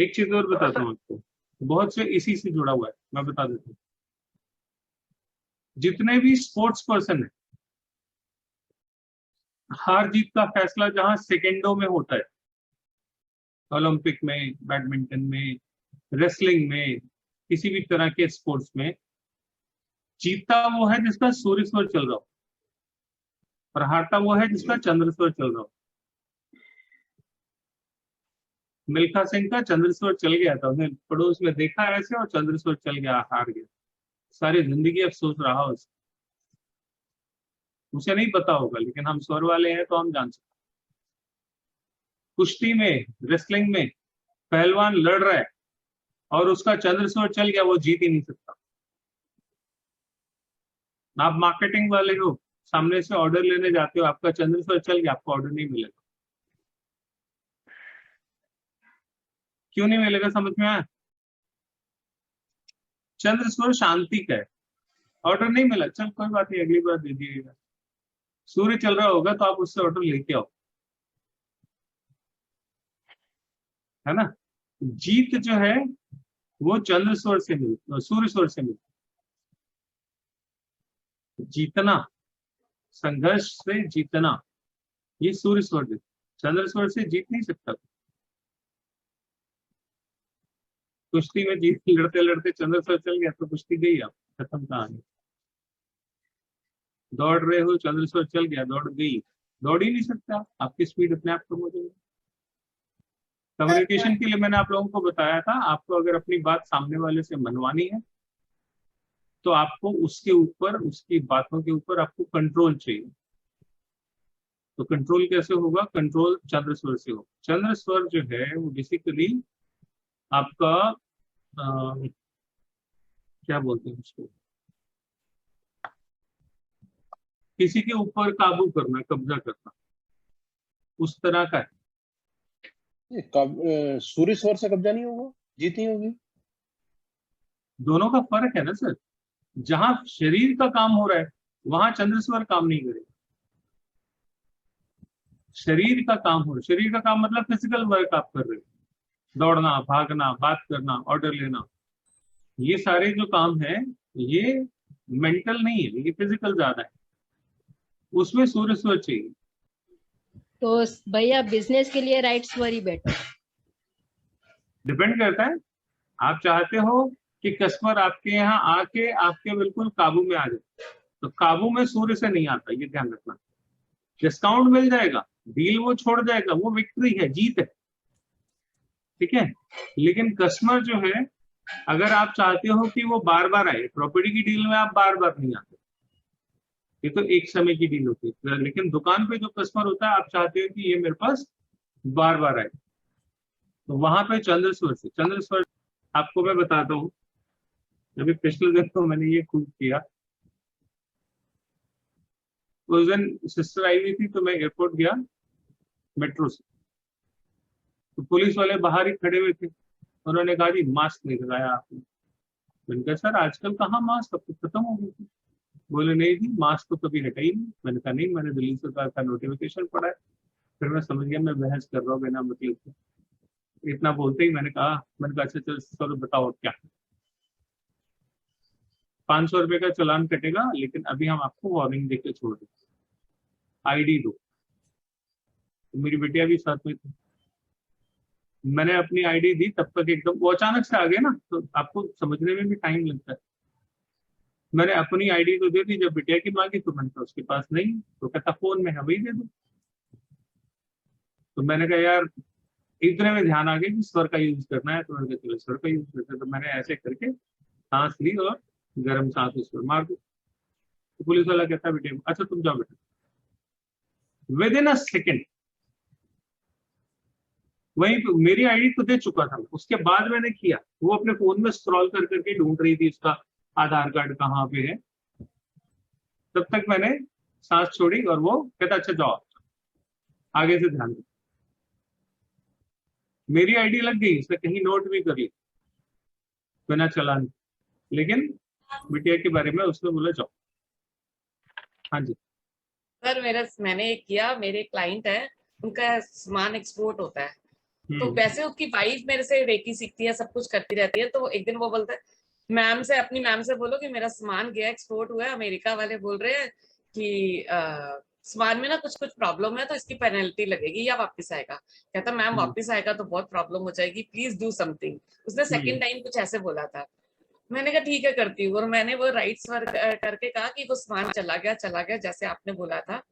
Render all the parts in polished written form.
एक चीज और बताता हूँ आपको, बहुत से इसी से जुड़ा हुआ है, मैं बता देता हूँ। जितने भी स्पोर्ट्स पर्सन है, हार जीत का फैसला जहां सेकेंडों में होता है, ओलंपिक में, बैडमिंटन में, रेसलिंग में, किसी भी तरह के स्पोर्ट्स में, जीतता वो है जिसका सूर्य स्वर चल रहा हो, और हारता वो है जिसका चंद्र स्वर चल रहा हो। मिल्खा सिंह का चंद्र स्वर चल गया था, उसने पड़ोस में देखा ऐसे और चंद्र स्वर चल गया, हार गया। सारी जिंदगी अफसोस रहा उसे नहीं पता होगा, लेकिन हम स्वर वाले हैं तो हम जान सकते। कुश्ती में, रेसलिंग में पहलवान लड़ रहा है और उसका चंद्र स्वर चल गया, वो जीत ही नहीं सकता। आप मार्केटिंग वाले हो, सामने से ऑर्डर लेने जाते हो, आपका चंद्र स्वर चल गया, आपको ऑर्डर नहीं मिलेगा। क्यों नहीं मिलेगा, समझ में आया? चंद्र स्वर शांति का है, ऑर्डर नहीं मिला, चल कोई बात नहीं, अगली बार दे दीजिएगा। सूर्य चल रहा होगा तो आप उससे ऑर्डर लेके आओ, है ना? जीत जो है वो चंद्र स्वर से मिलती, सूर्य स्वर से मिलती। जीतना, संघर्ष से जीतना, ये सूर्य स्वर देता, चंद्र स्वर से जीत नहीं सकता। कुश्ती में जीत, लड़ते लड़ते चंद्र स्वर चल गया तो कुश्ती गई, आप खत्म कहानी। दौड़ रहे हो, चंद्र स्वर चल गया, दौड़ गई, दौड़ ही नहीं सकता, आपकी स्पीड अपने आप कम हो जाएगी। कम्युनिकेशन के लिए मैंने आप लोगों को बताया था, आपको अगर अपनी बात सामने वाले से मनवानी है तो आपको उसके ऊपर, उसकी बातों के ऊपर आपको कंट्रोल चाहिए। तो कंट्रोल कैसे होगा? कंट्रोल चंद्र स्वर से हो। चंद्र स्वर जो है वो बेसिकली आपका क्या बोलते हैं उसको, किसी के ऊपर काबू करना, कब्जा करना, उस तरह का है। सूर्य स्वर से कब्जा नहीं होगा, जीत नहीं होगी। दोनों का फर्क है ना सर, जहां शरीर का काम हो रहा है वहां चंद्र स्वर काम नहीं करेगा। शरीर का काम हो रहा है, शरीर का काम मतलब फिजिकल वर्क आप कर रहे हो, दौड़ना, भागना, बात करना, ऑर्डर लेना, ये सारे जो काम है ये मेंटल नहीं है, ये फिजिकल ज्यादा है, उसमें सूर्य स्वर चाहिए। तो भैया बिजनेस के लिए राइट स्वर ही बेटर? डिपेंड करता है, आप चाहते हो कि कस्टमर आपके यहाँ आके आपके बिल्कुल काबू में आ जाए, तो काबू में सूर्य से नहीं आता, ये ध्यान रखना। डिस्काउंट मिल जाएगा, डील वो छोड़ जाएगा, वो विक्ट्री है, जीत है, ठीक है। लेकिन कस्टमर जो है, अगर आप चाहते हो कि वो बार बार आए, प्रॉपर्टी की डील में आप बार बार नहीं आते, ये तो एक समय की डील होती है। लेकिन दुकान पे जो कस्टमर होता है, आप चाहते हो कि ये मेरे पास बार बार आए, तो वहां पे चंद्र स्वर से, चंद्र स्वर आपको मैं बताता हूँ। अभी पिछले दिन तो मैंने ये खूब किया, उस दिन सिस्टर आई हुई थी तो मैं एयरपोर्ट गया मेट्रो से, तो पुलिस वाले बाहर ही खड़े हुए थे, उन्होंने कहा जी मास्क नहीं लगाया आपने। मैंने कहा सर आजकल कहाँ मास्क, अब तो खत्म हो गई थी। बोले नहीं जी मास्क तो कभी हटा ही नहीं। मैंने कहा नहीं, मैंने दिल्ली सरकार का नोटिफिकेशन पढ़ा है। फिर मैं समझ गया मैं बहस कर रहा हूँ बिना मतलब के। इतना बोलते ही मैंने कहा अच्छा चल सर बताओ क्या, 500 रुपए का चालान कटेगा, लेकिन अभी हम आपको वार्निंग देकर छोड़ दें, आईडी दो। तो मेरी बेटिया भी साथ में थी, मैंने अपनी आईडी दी, तब तक एकदम वो अचानक से आ गया ना, तो आपको समझने में भी टाइम लगता है। मैंने अपनी आईडी तो दे दी, जब बिटिया की मांगी तो मैंने कहा उसके पास नहीं, तो कहता फोन में है वही दे दो। तो मैंने कहा यार इतने में ध्यान आ गया कि स्वर का यूज करना है, तो मैंने कहा चलो स्वर का यूज करते, तो मैंने ऐसे करके सांस ली और गर्म सांस उस पर मार दी। तो पुलिस वाला कहता है बेटे अच्छा तुम जाओ बेटा, विद इन अ सेकेंड वही मेरी आईडी तो दे चुका था। उसके बाद मैंने किया, वो अपने फोन में स्क्रॉल कर करके ढूंढ रही थी उसका आधार कार्ड कहाँ पे है, तब तक मैंने सांस छोड़ी और वो कहता अच्छा जाओ आगे से ध्यान दो। मेरी आईडी लग गई, उसने कहीं नोट भी कर ली बिना चालान, लेकिन बिटिया के बारे में उसने बोला जाओ। हाँ जी सर मैंने किया, मेरे क्लाइंट है, उनका सामान एक्सपोर्ट होता है, तो वैसे उसकी वाइफ मेरे से रेकी सीखती है, सब कुछ करती रहती है। तो एक दिन वो बोलता है मैम से, अपनी मैम से बोलो कि मेरा सामान गया एक्सपोर्ट हुआ है, अमेरिका वाले बोल रहे हैं कि सामान में ना कुछ कुछ प्रॉब्लम है तो इसकी पेनल्टी लगेगी या वापस आएगा। कहता मैम वापस आएगा तो बहुत प्रॉब्लम हो जाएगी, प्लीज डू समथिंग। उसने सेकंड टाइम कुछ ऐसे बोला था। मैंने कहा ठीक है करती हूँ, और मैंने वो राइट्स वर्क करके कहा कि वो सामान चला गया जैसे आपने बोला था।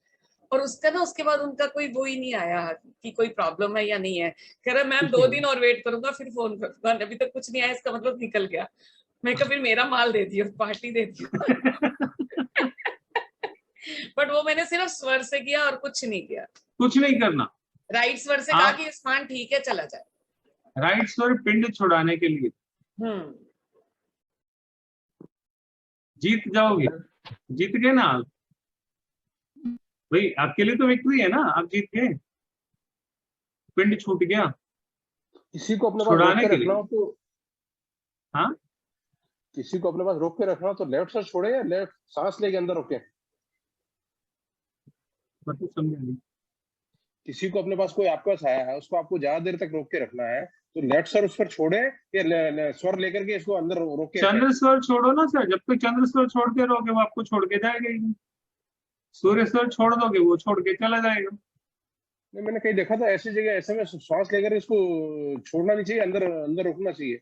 और उसका ना उसके बाद उनका कोई वो ही नहीं आया कि कोई प्रॉब्लम है या नहीं है। कह रहा मैम 2 दिन और वेट करूंगा फिर फोन करूंगा, अभी तक कुछ नहीं आया, इसका मतलब निकल गया। मैं कहा फिर मेरा माल दे दियो, पार्टी दे दियो। बट वो मैंने सिर्फ स्वर से किया और कुछ नहीं किया। कुछ नहीं करना, राइट स्वर से कहा कि सामान ठीक है चला जाए। राइट स्वर पिंड छुड़ाने के लिए। जीत जाओगे, जीत गए ना आप भाई, आपके लिए तो विक्ट्री है ना, आप जीत गए, पिंड छूट गया। किसी को अपने पास रोक छुड़ाने के के रखना लिए। हो तो, हाँ, किसी को अपने पास रोक के रखना हो तो लेफ्ट से छोड़े या लेफ्ट सांस लेके अंदर रोके? मतलब समझा नहीं। किसी को अपने पास, कोई आपके पास आया है, उसको आपको ज्यादा देर तक रोक के रखना है तो लेफ्ट सर उस पर छोड़े या स्वर लेकर के इसको अंदर रोक के रखें? चंद्र स्वर छोड़ो ना सर, जब तक चंद्र स्वर छोड़ते रहोगे वो आपको छोड़ के जाएगा ही। सूर्य स्वर छोड़ दोगे वो छोड़ के चला जाएगा। नहीं, मैंने कहीं देखा था ऐसी जगह, ऐसे में श्वास लेकर इसको छोड़ना नहीं चाहिए, अंदर अंदर रोकना चाहिए।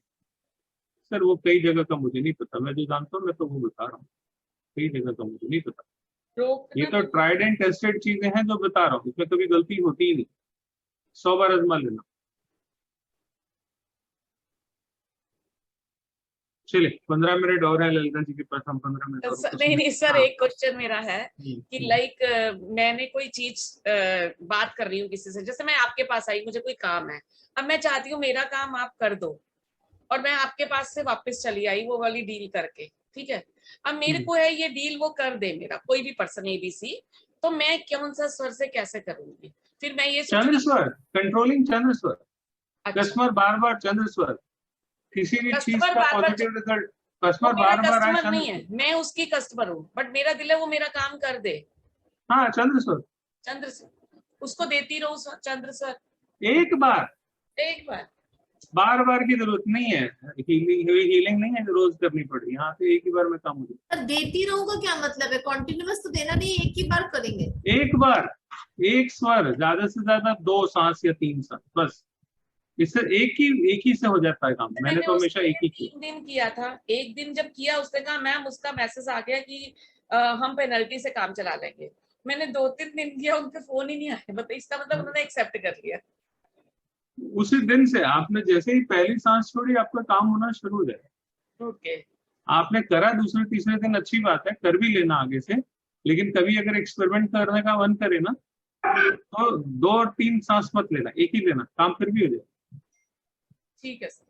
सर वो कई जगह का मुझे नहीं पता, मैं जो जानता हूँ मैं तो वो बता रहा हूँ, कई जगह का मुझे नहीं पता। ये तो ट्राइड एंड टेस्टेड चीजें हैं जो बता रहा हूँ, इसमें कभी गलती होती ही नहीं, 100 बार आजमा लेना। चलिए 15 मिनट और है ललिता जी के पास, हम 15 मिनट और नहीं सर, हाँ। एक क्वेश्चन मेरा है कि लाइक मैंने कोई चीज बात कर रही हूँ किसी से, जैसे मैं आपके पास आई, मुझे कोई काम है, अब मैं चाहती हूँ मेरा काम आप कर दो, और मैं आपके पास से वापस चली आई वो वाली डील करके, ठीक है। अब मेरे को है ये डील वो कर दे, मेरा कोई भी पर्सन ABC, तो मैं कौन सा स्वर से कैसे करूंगी? फिर मैं ये चंद्र स्वर, कंट्रोलिंग चंद्र स्वर। अच्छा। कस्टमर बार बार चंद्र स्वर, किसी भी चीज का पॉजिटिव रिजल्ट, कस्टमर बार बार आए। कस्टमर नहीं है, मैं उसकी कस्टमर हूँ, बट मेरा दिल है वो मेरा काम कर दे। हाँ चंद्र स्वर, चंद्र स्वर, उसको देती रहूं चंद्र स्वर। एक बार, एक बार बार की जरूरत नहीं है, हीलिंग नहीं है जो रोज करनी पड़ेगी, यहाँ पे एक ही बार में काम हो जाए। देती रहूंगा क्या मतलब है? कॉन्टिन्यूअस तो देना नहीं, एक ही बार करेंगे। एक बार, एक स्वर, ज्यादा से ज्यादा 2 सांस या 3 सांस, बस इससे एक ही से हो जाता है काम। मैंने तो हमेशा एक ही किया। 3 दिन किया था, एक दिन जब किया उसने कहा मैम उसका मैसेज आ गया कि हम पेनल्टी से काम चला लेंगे। मैंने 2-3 दिन किया, उनके फोन ही नहीं आए, मतलब इसका मतलब उन्होंने एक्सेप्ट कर लिया। उसी दिन से आपने जैसे ही पहली सांस छोड़ी आपका काम होना शुरू हो जाएगा। ओके। आपने करा दूसरे तीसरे दिन, अच्छी बात है, कर भी लेना आगे से, लेकिन कभी अगर एक्सपेरिमेंट करने का मन करे ना तो 2 और 3 सांस मत लेना, एक ही लेना, काम फिर भी हो जाएगा। ठीक है सर,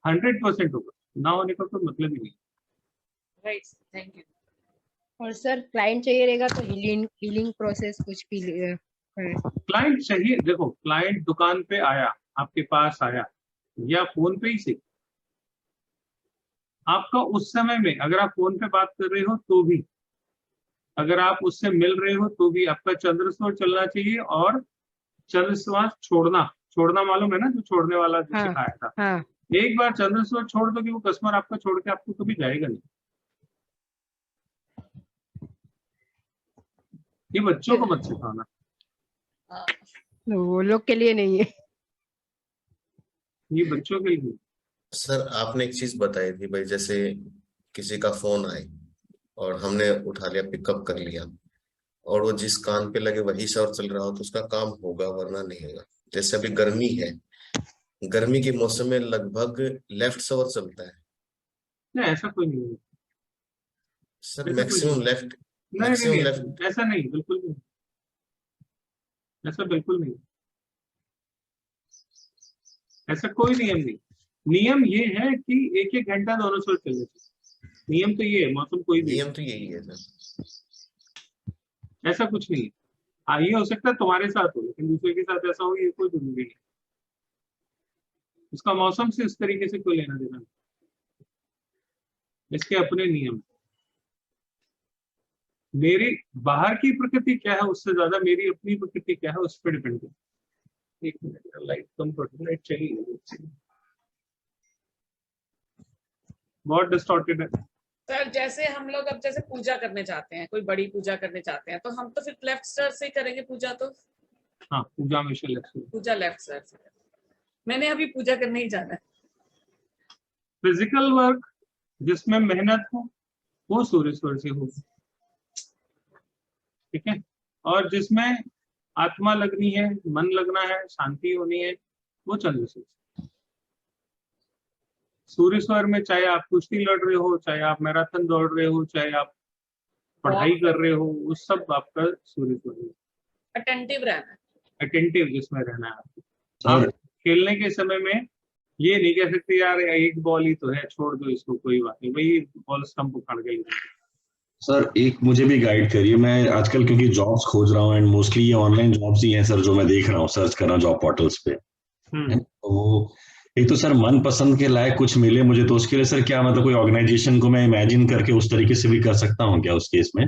100% होगा, ना होने का कोई मतलब ही नहीं। Right, thank you. और सर क्लाइंट चाहिए रहेगा तो हीलिंग प्रोसेस कुछ भी क्लाइंट चाहिए, देखो क्लाइंट दुकान पे आया, आपके पास आया या फोन पे ही से, आपका उस समय में अगर आप फोन पे बात कर रहे हो तो भी, अगर आप उससे मिल रहे हो तो भी आपका चंद्र स्वर चलना चाहिए। और चंद्र श्वास छोड़ना मालूम है ना, जो छोड़ने वाला जो सिखाया था। हाँ। एक बार चंद्र स्वर छोड़ दो कि वो कस्टमर आपका छोड़ के आपको कभी जाएगा नहीं। ये बच्चों को मत सिखाना, वो लोग के लिए नहीं है, ये बच्चों के लिए। सर आपने एक चीज बताई थी भाई, जैसे किसी का फोन आए और हमने उठा लिया, पिकअप कर लिया, और वो जिस कान पे लगे वही शोर चल रहा हो तो उसका काम होगा, वरना नहीं होगा। जैसे अभी गर्मी है, गर्मी के मौसम में लगभग लेफ्ट शोर चलता है। नहीं ऐसा कोई नहीं है सर मैक्सिमम लेफ्ट, नहीं, ऐसा नहीं, बिल्कुल नहीं, ऐसा बिल्कुल नहीं, ऐसा कोई नियम नहीं। नियम ये है कि 1-1 घंटा दोनों स्वर चलने चाहिए, नियम तो ये है, मौसम कोई भी, नियम तो यही है सर, ऐसा कुछ नहीं है। हाँ ये हो सकता है तुम्हारे साथ हो, लेकिन दूसरे के साथ ऐसा हो ये कोई जरूरी नहीं, इसका मौसम से इस तरीके से कोई लेना देना नहीं, इसके अपने नियम। मेरी बाहर की प्रकृति क्या है उससे ज्यादा मेरी अपनी प्रकृति क्या है उस पर डिपेंड करता है। एक मिनट, लाइट कम कर दो, लाइट चली गई, बहुत डिस्टॉर्टेड है। सर जैसे हम लोग अब जैसे पूजा करने चाहते हैं, कोई बड़ी पूजा करने चाहते हैं, तो हम तो फिर लेफ्ट सर से ही करेंगे पूजा। तो हाँ, पूजा हमेशा लेफ्ट से। पूजा लेफ्ट सर से। मैंने अभी पूजा करने ही जाना है। फिजिकल वर्क जिसमें मेहनत हो वो सूर्य स्वर से होगी, ठीक है। और जिसमें आत्मा लगनी है, मन लगना है, शांति होनी है, वो चंद्र से। सूर्य स्वर में चाहे आप कुश्ती लड़ रहे हो, चाहे आप मैराथन दौड़ रहे हो, चाहे आप पढ़ाई कर रहे हो, उस सब आपका सूर्य स्वर है। अटेंटिव रहना है। अटेंटिव जिसमें रहना है आपको। आप खेलने के समय में ये नहीं कह सकते यार एक बॉल ही तो है, छोड़ दो इसको, कोई बात नहीं भाई, बॉल स्टंप उखाड़ के ले। सर एक मुझे भी गाइड करिए, मैं आजकल क्योंकि जॉब्स खोज रहा हूँ एंड मोस्टली ये ऑनलाइन जॉब्स ही हैं सर, जो मैं देख रहा हूँ, सर्च कर रहा हूँ जॉब पोर्टल्स पे। तो वो एक तो सर मन पसंद के लायक कुछ मिले मुझे, तो उसके लिए सर क्या मतलब कोई ऑर्गेनाइजेशन को मैं इमेजिन करके उस तरीके से भी कर सकता हूँ क्या उस केस में?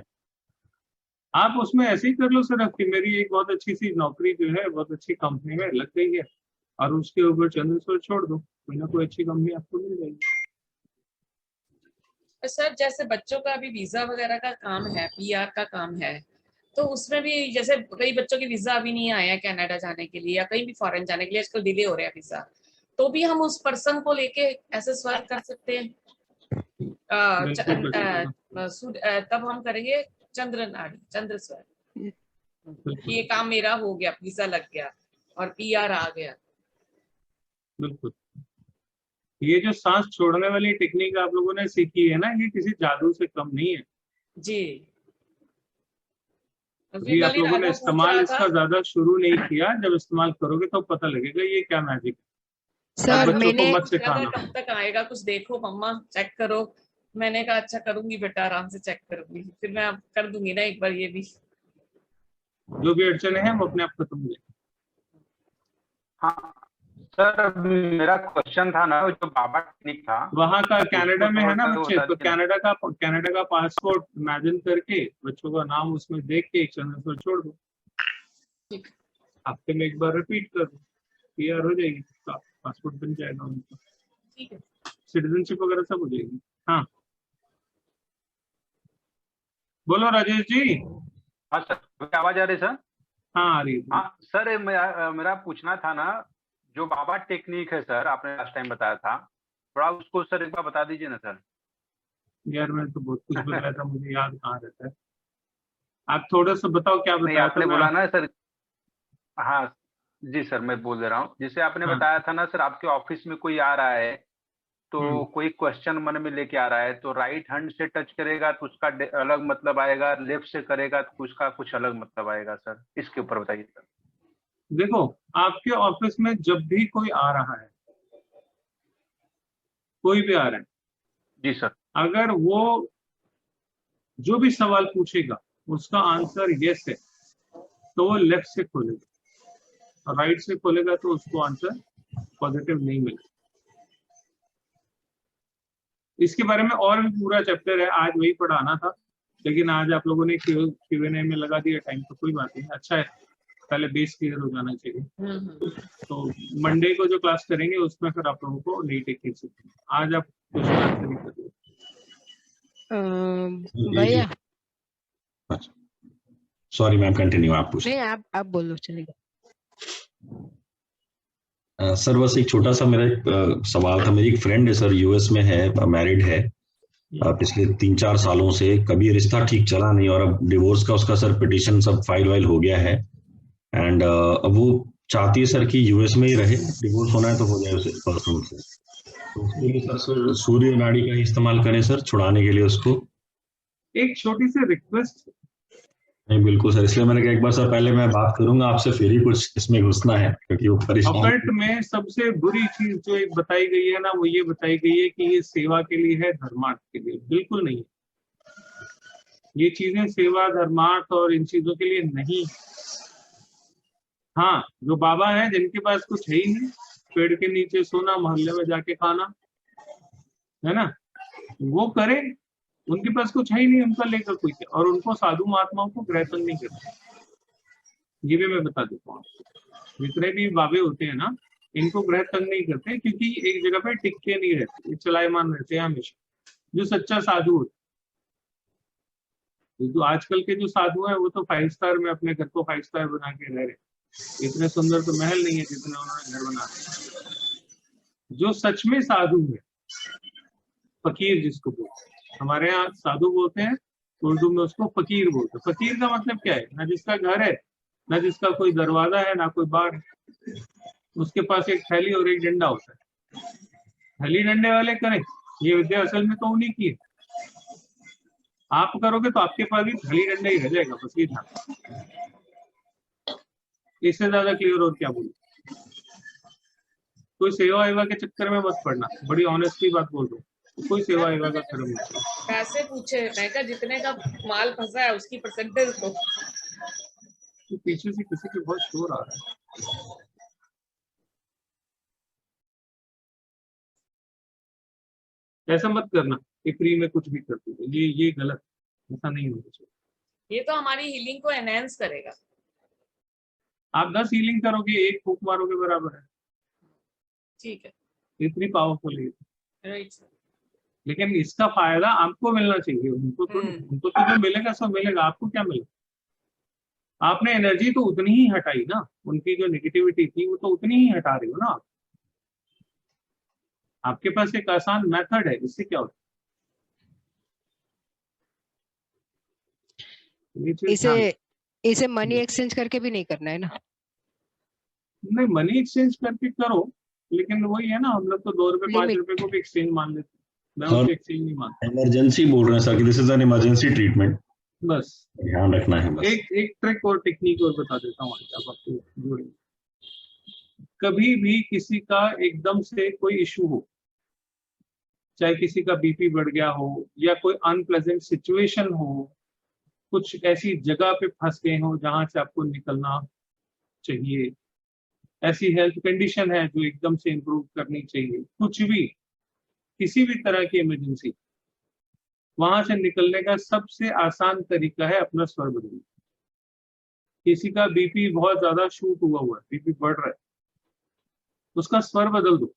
आप उसमें ऐसे ही कर लो सर, आपकी मेरी एक बहुत अच्छी सी नौकरी जो है बहुत अच्छी कंपनी में लग गई है, और उसके ऊपर चंद्र स्वर छोड़ दो, कोई ना कोई अच्छी कंपनी आपको मिल जाएगी। सर जैसे बच्चों का अभी वीजा वगैरह का काम है, पीआर का काम है, तो उसमें भी जैसे कई बच्चों की वीजा अभी नहीं आया कनाडा जाने के लिए या कहीं भी फॉरेन जाने के लिए, आजकल डिले हो रहा है वीजा, तो भी हम उस पर्सन को लेके ऐसे स्वर कर सकते हैं। तब हम करेंगे चंद्र नाड़ी, चंद्र स्वर, ये काम मेरा हो गया, वीजा लग गया और पीआर आ गया। बिल्कुल, ये जो सांस छोड़ने वाली टेक्निक आप लोगों ने सीखी है ना, ये किसी जादू से कम नहीं है जी। अभी आप लोगों ने इस्तेमाल इसका ज्यादा शुरू नहीं किया, जब इस्तेमाल करोगे तो पता लगेगा ये क्या मैजिक है। सर बच्चों को मैंने मत सिखाना। कब तक आएगा, कुछ देखो मम्मा, चेक करो। मैंने कहा अच्छा करूंगी बेटा, आराम से चेक करूंगी, फिर मैं कर दूंगी ना एक बार ये भी। जो भी अड़चने हैं वो अपने आप खत्म हो जाएगी। हाँ सर, मेरा क्वेश्चन था ना, जो बाबा टेक्निक था वहाँ का कनाडा में है ना बच्चे, तो होता है। कनाडा का पासपोर्ट इमेजिन करके बच्चों का नाम उसमें देख के एक चंद्र स्वर छोड़ दो, हफ्ते में एक बार रिपीट कर दो, पीआर हो जाएगी, पासपोर्ट बन जाएगा उनका, ठीक है, सिटीजनशिप वगैरह सब हो जाएगी। हाँ बोलो राजेश जी। हाँ सर, आवाज आ रही सर? हाँ आ रही है। हाँ सर, मेरा पूछना था ना, जो बाबा टेक्निक है सर, आपने लास्ट टाइम बताया था, थोड़ा उसको सर एक बार बता दीजिए ना सर। यार मैंने तो बहुत कुछ बताया था, मुझे याद कहाँ रहता है, आप थोड़ा सा बताओ क्या नहीं, बताया आपने था। बोला ना सर। हाँ जी सर, मैं बोल दे रहा हूँ, जैसे आपने बताया था ना सर, आपके ऑफिस में कोई आ रहा है तो कोई क्वेश्चन मन में लेके आ रहा है, तो राइट हैंड से टच करेगा तो उसका अलग मतलब आएगा, लेफ्ट से करेगा तो उसका कुछ अलग मतलब आएगा सर, इसके ऊपर बताइए सर। देखो, आपके ऑफिस में जब भी कोई आ रहा है, कोई भी आ रहा है जी सर, अगर वो जो भी सवाल पूछेगा उसका आंसर यस है तो वो लेफ्ट से खोलेगा, राइट से खोलेगा तो उसको आंसर पॉजिटिव नहीं मिलेगा। इसके बारे में और भी पूरा चैप्टर है, आज वही पढ़ाना था, लेकिन आज आप लोगों ने Q&A में लगा दिया टाइम, तो कोई बात नहीं, अच्छा है, पहले बेस क्लियर हो जाना चाहिए। तो मंडे को जो क्लास करेंगे उसमें फिर आप लोगों को नई टेक्निक सीखेंगे। आज आप क्वेश्चन आंसर नहीं करिए। भैया सॉरी मैम, कंटिन्यू, आप पूछिए। नहीं, आप बोलो, चलेगा। सर बस एक छोटा सा मेरा एक सवाल था, मेरी एक फ्रेंड है सर, यूएस में है, मैरिड है, पिछले 3-4 सालों से कभी रिश्ता ठीक चला नहीं, और अब डिवोर्स का उसका सर पिटीशन सब फाइल हो गया है, एंड अब वो चाहती है सर कि यूएस में ही रहे, डिवोर्स होना है तो हो जाए उसे पर्सन से, तो उसके लिए सर सूर्य नाड़ी का ही इस्तेमाल करें सर छुड़ाने के लिए उसको? एक छोटी सी रिक्वेस्ट। नहीं बिल्कुल सर, इसलिए मैंने कहा एक बार सर पहले मैं बात करूंगा आपसे, फिर ही कुछ इसमें घुसना है, क्योंकि वो परेशान। ऑकल्ट में सबसे बुरी चीज जो एक बताई गई है ना, वो ये बताई गई है कि ये सेवा के लिए है, धर्मार्थ के लिए बिल्कुल नहीं। ये चीजें सेवा, धर्मार्थ और इन चीजों के लिए नहीं। हाँ, जो बाबा हैं जिनके पास कुछ है ही नहीं, पेड़ के नीचे सोना, मोहल्ले में जाके खाना, है ना, वो करे, उनके पास कुछ है ही नहीं, उनका लेकर कोई क्या, और उनको साधु महात्माओं को ग्रह तंग नहीं करते, ये भी मैं बता देता हूँ। जितने भी बाबे होते हैं ना, इनको ग्रह तंग नहीं करते, क्योंकि एक जगह पे टिक के नहीं रहते, ये चलायमान रहते हैं हमेशा। जो सच्चा साधु होता है, जो आजकल के जो साधु हैं वो तो 5 स्टार में अपने घर को 5 स्टार बना के रह रहे, इतने सुंदर तो महल नहीं है जितने उन्होंने घर बना रहे। जो सच में साधु है, फकीर जिसको बोलते हैं, हमारे यहाँ साधु बोलते हैं, उर्दू में उसको फकीर बोलते हैं। फकीर का मतलब क्या है? ना जिसका घर है, ना जिसका कोई दरवाजा है, ना कोई बार है, उसके पास एक थैली और एक डंडा होता है। थैली डंडे वाले करें, ये विद्या असल में तो उन्हीं की है। आप करोगे तो आपके पास भी थैली डंडा ही रह जाएगा, बस ये था। इससे ज्यादा क्लियर और क्या बोलूं। कोई सेवा वेवा के चक्कर में मत पड़ना, बड़ी ऑनेस्टली बात बोल दो, कोई सेवा वेवा का कर्म नहीं। पैसे पूछे, मैं कहा जितने का माल फंसा है उसकी परसेंटेज दो। तो पीछे से किसी के बहुत शोर आ रहा है। ऐसा मत करना कि फ्री में कुछ भी करते हो, ये गलत, ऐसा नहीं होना चाहिए। ये तो हमारी हीलिंग को एनहेंस करेगा। आप 10 हीलिंग करोगे, एक फूक मारोगे बराबर है। ठीक है, इतनी पावरफुल है। Right sir. लेकिन इसका फायदा आपको मिलना चाहिए, उनको तो जो मिलेगा सब मिलेगा, आपको क्या मिलेगा? आपने एनर्जी तो उतनी ही हटाई ना, उनकी जो नेगेटिविटी थी वो तो उतनी ही हटा रही हो ना आप। आपके पास एक आसान मेथड है, इससे क्या होता है? इसे मनी एक्सचेंज करके भी नहीं करना है ना? नहीं, मनी एक्सचेंज करके करो, लेकिन वही है ना, हम लोग तो 2 रुपए 5 रुपए को भी एक्सचेंज मान लेते हैं। मैं उसको एक्सचेंज नहीं मानता। इमरजेंसी बोल रहे हैं सर कि this is an emergency treatment, बस ध्यान रखना है। बस एक ट्रिक और टेक्निक और बता देता हूँ आप आपको जोड़ेंगे। कभी भी किसी का एकदम से कोई इशू हो, चाहे किसी का बीपी बढ़ गया हो या कोई अनप्लेजेंट सिचुएशन हो, कुछ ऐसी जगह पे फंस गए हो जहां से आपको निकलना चाहिए, ऐसी हेल्थ कंडीशन है जो एकदम से इम्प्रूव करनी चाहिए, कुछ भी, किसी भी तरह की इमरजेंसी, वहां से निकलने का सबसे आसान तरीका है अपना स्वर बदलना। किसी का बीपी बहुत ज्यादा शूट हुआ है, बीपी बढ़ रहा है, उसका स्वर बदल दो।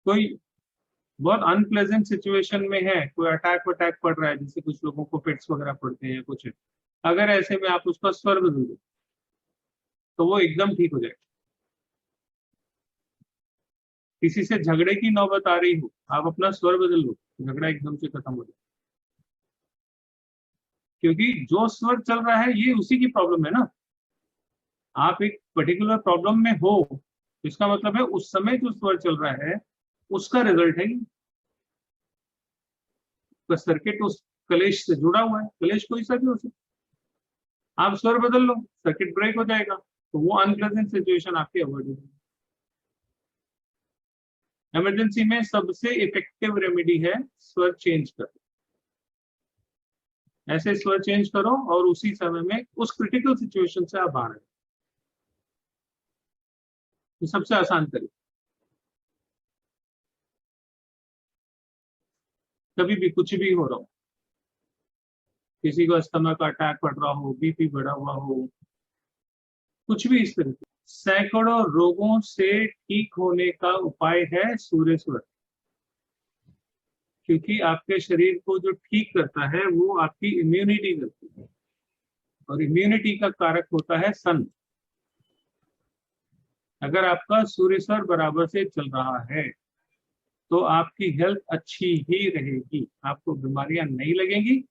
कोई बहुत अनप्लेजेंट सिचुएशन में है, कोई अटैक पड़ रहा है, जैसे कुछ लोगों को फिट्स वगैरह पड़ते हैं कुछ है, अगर ऐसे में आप उसका स्वर बदल दो तो वो एकदम ठीक हो जाएगा। किसी से झगड़े की नौबत आ रही हो, आप अपना स्वर बदल लो, झगड़ा एकदम से खत्म हो जाए। क्योंकि जो स्वर चल रहा है ये उसी की प्रॉब्लम है ना। आप एक पर्टिकुलर प्रॉब्लम में हो, इसका मतलब है उस समय जो स्वर चल रहा है उसका रिजल्ट है। तो सर्किट उस कलेश से जुड़ा हुआ है, कलेश कोई सा भी हो सकता। आप स्वर बदल लो, सर्किट ब्रेक हो जाएगा, तो वो अनप्लेजेंट सिचुएशन आपकी अवॉइड हो जाएगी। इमरजेंसी में सबसे इफेक्टिव रेमेडी है स्वर चेंज कर। ऐसे स्वर चेंज करो और उसी समय में उस क्रिटिकल सिचुएशन से आप बाहर आए। ये सबसे आसान तरीका। कभी भी कुछ भी हो रहा हो, किसी को अस्थमा का अटैक पड़ रहा हो, बीपी बढ़ा हुआ हो, कुछ भी इस तरीके, सैकड़ों रोगों से ठीक होने का उपाय है सूर्य स्वर। क्योंकि आपके शरीर को जो ठीक करता है वो आपकी इम्यूनिटी करती है, और इम्यूनिटी का कारक होता है सन। अगर आपका सूर्य स्वर बराबर से चल रहा है तो आपकी हेल्थ अच्छी ही रहेगी, आपको बीमारियां नहीं लगेंगी,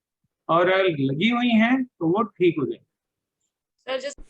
और अगर लगी हुई हैं तो वो ठीक हो जाएंगी। सर जैसे